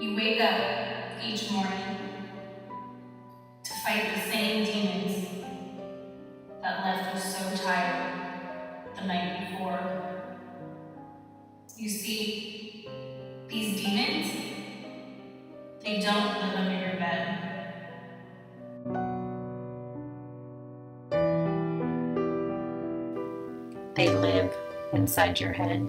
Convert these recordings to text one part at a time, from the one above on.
You wake up each morning to fight the same demons that left you so tired the night before. You see, these demons, they don't live under your bed. They live inside your head.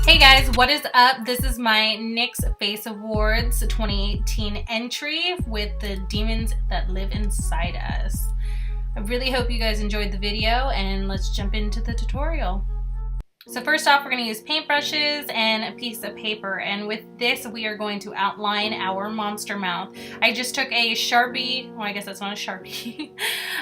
Hey guys, what is up? This is my NYX Face Awards 2018 entry with the demons that live inside us. I really hope you guys enjoyed the video, and let's jump into the tutorial. So first off, we're going to use paintbrushes and a piece of paper, and with this we are going to outline our monster mouth. I just took a Sharpie, well I guess that's not a Sharpie,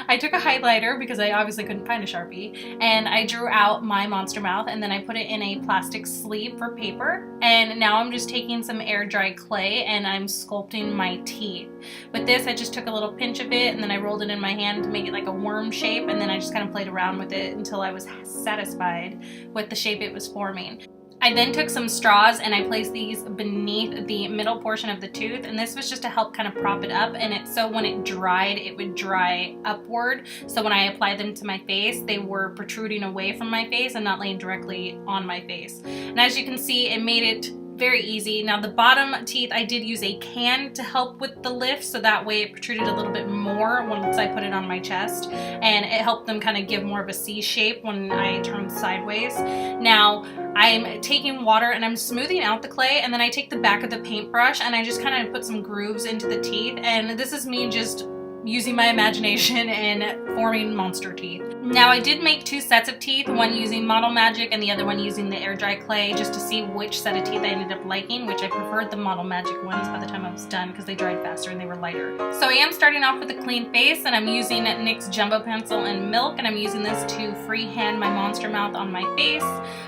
I took a highlighter because I obviously couldn't find a Sharpie, and I drew out my monster mouth, and then I put it in a plastic sleeve for paper, and now I'm just taking some air dry clay and I'm sculpting my teeth. With this I just took a little pinch of it and then I rolled it in my hand to make it like a worm shape, and then I just kind of played around with it until I was satisfied with the shape it was forming. I then took some straws and I placed these beneath the middle portion of the tooth, and this was just to help kind of prop it up, and so when it dried it would dry upward, so when I applied them to my face they were protruding away from my face and not laying directly on my face. And as you can see, it made it very easy. Now the bottom teeth I did use a can to help with the lift, so that way it protruded a little bit more once I put it on my chest, and it helped them kind of give more of a C shape when I turned sideways. Now I'm taking water and I'm smoothing out the clay, and then I take the back of the paintbrush and I just kind of put some grooves into the teeth, and this is me just using my imagination and forming monster teeth. Now I did make two sets of teeth, one using Model Magic and the other one using the air dry clay, just to see which set of teeth I ended up liking, which I preferred the Model Magic ones by the time I was done because they dried faster and they were lighter. So I am starting off with a clean face, and I'm using NYX Jumbo Pencil and Milk, and I'm using this to freehand my monster mouth on my face.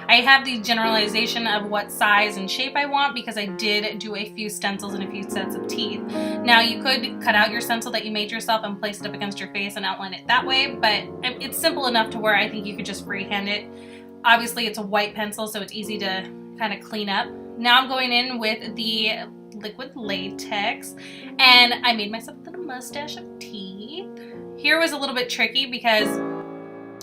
I have the generalization of what size and shape I want because I did do a few stencils and a few sets of teeth. Now you could cut out your stencil that you made yourself and place it up against your face and outline it that way, but it's simple enough to where I think you could just freehand it. Obviously it's a white pencil, so it's easy to kind of clean up. Now I'm going in with the liquid latex, and I made myself a little mustache of teeth. Here was a little bit tricky because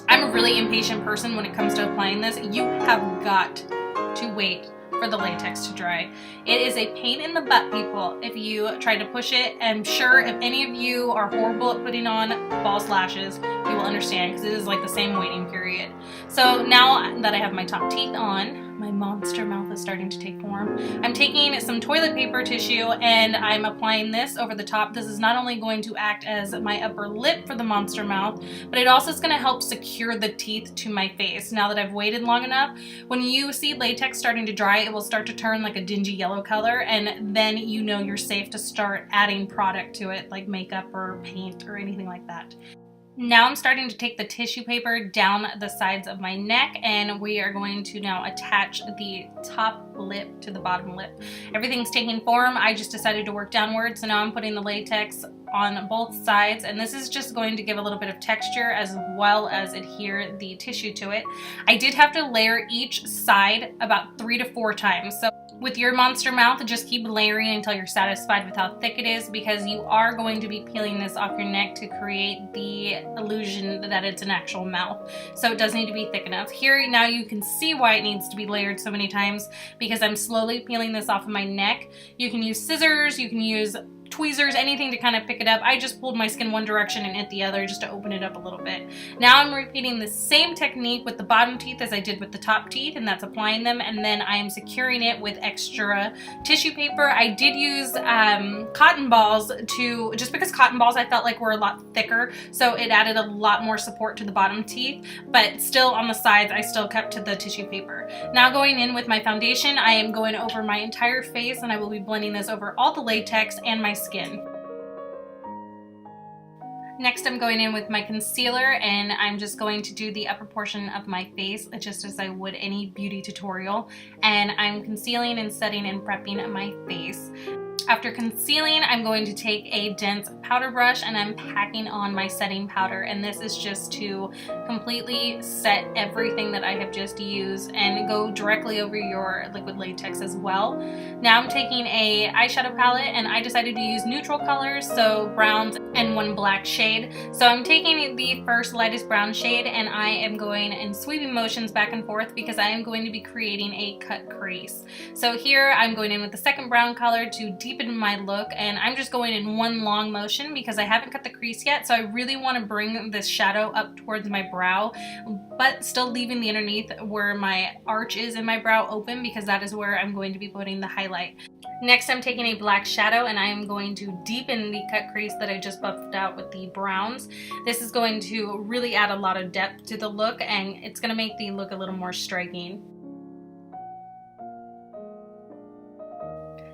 I'm a really impatient person when it comes to applying this. You have got to wait for the latex to dry. It is a pain in the butt, people, if you try to push it. I'm sure if any of you are horrible at putting on false lashes, you will understand, because it is like the same waiting period. So now that I have my top teeth on, my monster mouth is starting to take form. I'm taking some toilet paper tissue and I'm applying this over the top. This is not only going to act as my upper lip for the monster mouth, but it also is going to help secure the teeth to my face. Now that I've waited long enough, when you see latex starting to dry, it will start to turn like a dingy yellow color, and then you know you're safe to start adding product to it, like makeup or paint or anything like that. Now I'm starting to take the tissue paper down the sides of my neck, and we are going to now attach the top lip to the bottom lip. Everything's taking form. I just decided to work downward, so now I'm putting the latex on both sides, and this is just going to give a little bit of texture as well as adhere the tissue to it. I did have to layer each side about 3 to 4 times. So with your monster mouth, just keep layering until you're satisfied with how thick it is, because you are going to be peeling this off your neck to create the illusion that it's an actual mouth. So it does need to be thick enough. Here now you can see why it needs to be layered so many times, because I'm slowly peeling this off of my neck. You can use scissors, you can use tweezers, anything to kind of pick it up. I just pulled my skin one direction and hit the other just to open it up a little bit. Now I'm repeating the same technique with the bottom teeth as I did with the top teeth, and that's applying them, and then I am securing it with extra tissue paper. I did use cotton balls just because cotton balls I felt like were a lot thicker, so it added a lot more support to the bottom teeth, but still on the sides I still kept to the tissue paper. Now going in with my foundation, I am going over my entire face, and I will be blending this over all the latex and my skin. Next, I'm going in with my concealer, and I'm just going to do the upper portion of my face just as I would any beauty tutorial, and I'm concealing and setting and prepping my face. After concealing, I'm going to take a dense powder brush and I'm packing on my setting powder, and this is just to completely set everything that I have just used and go directly over your liquid latex as well. Now I'm taking a eyeshadow palette, and I decided to use neutral colors, so browns and one black shade. So I'm taking the first lightest brown shade, and I am going in sweeping motions back and forth because I am going to be creating a cut crease. So here I'm going in with the second brown color to deepen my look, and I'm just going in one long motion because I haven't cut the crease yet, so I really want to bring this shadow up towards my brow, but still leaving the underneath where my arch is in my brow open, because that is where I'm going to be putting the highlight. Next, I'm taking a black shadow, and I am going to deepen the cut crease that I just buffed out with the browns. This is going to really add a lot of depth to the look, and it's going to make the look a little more striking.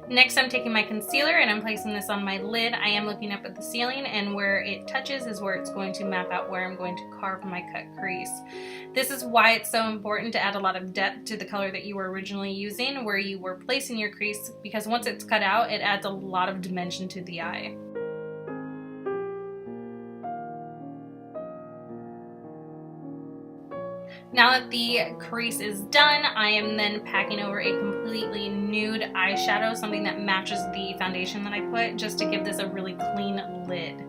Next, I'm taking my concealer and I'm placing this on my lid. I am looking up at the ceiling, and where it touches is where it's going to map out where I'm going to carve my cut crease. This is why it's so important to add a lot of depth to the color that you were originally using, where you were placing your crease, because once it's cut out, it adds a lot of dimension to the eye. Now that the crease is done, I am then packing over a completely nude eyeshadow, something that matches the foundation that I put, just to give this a really clean lid.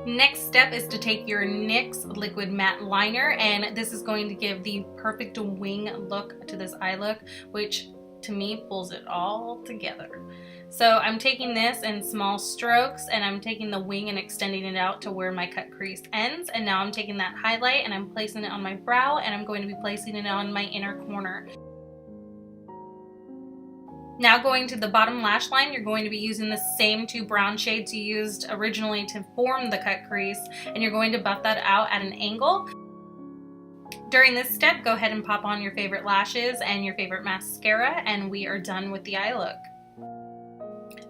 Next step is to take your NYX liquid matte liner, and this is going to give the perfect wing look to this eye look, which to me pulls it all together. So I'm taking this in small strokes, and I'm taking the wing and extending it out to where my cut crease ends, and now I'm taking that highlight and I'm placing it on my brow, and I'm going to be placing it on my inner corner. Now going to the bottom lash line, you're going to be using the same two brown shades you used originally to form the cut crease, and you're going to buff that out at an angle. During this step, go ahead and pop on your favorite lashes and your favorite mascara, and we are done with the eye look.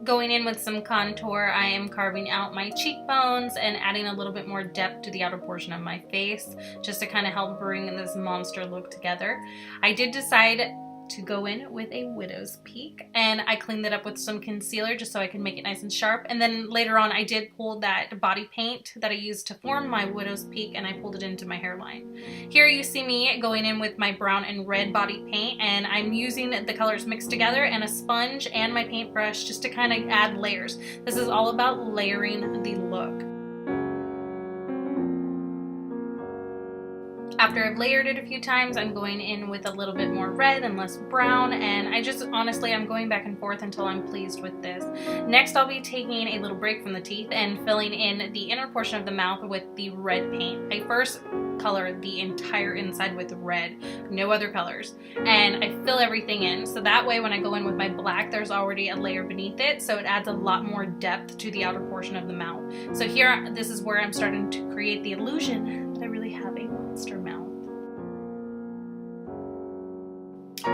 Going in with some contour, I am carving out my cheekbones and adding a little bit more depth to the outer portion of my face, just to kind of help bring this monster look together. I did decide to go in with a widow's peak, and I cleaned it up with some concealer just so I can make it nice and sharp, and then later on I did pull that body paint that I used to form my widow's peak, and I pulled it into my hairline. Here you see me going in with my brown and red body paint, and I'm using the colors mixed together and a sponge and my paintbrush just to kind of add layers. This is all about layering the look. After I've layered it a few times, I'm going in with a little bit more red and less brown, and I'm going back and forth until I'm pleased with this. Next, I'll be taking a little break from the teeth and filling in the inner portion of the mouth with the red paint. I first color the entire inside with red, no other colors, and I fill everything in, so that way when I go in with my black, there's already a layer beneath it, so it adds a lot more depth to the outer portion of the mouth. So here, this is where I'm starting to create the illusion that I really have a monster mouth.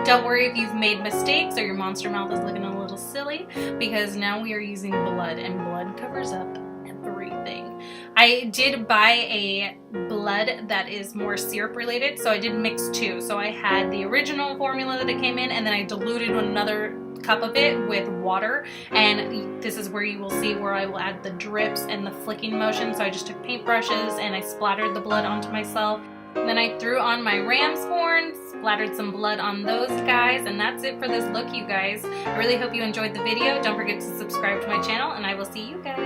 Don't worry if you've made mistakes or your monster mouth is looking a little silly, because now we are using blood, and blood covers up everything. I did buy a blood that is more syrup related, so I did mix two. So I had the original formula that it came in, and then I diluted another cup of it with water, and this is where you will see where I will add the drips and the flicking motion. So I just took paintbrushes and I splattered the blood onto myself. Then I threw on my ram's horns, splattered some blood on those guys, and that's it for this look, you guys. I really hope you enjoyed the video. Don't forget to subscribe to my channel, and I will see you guys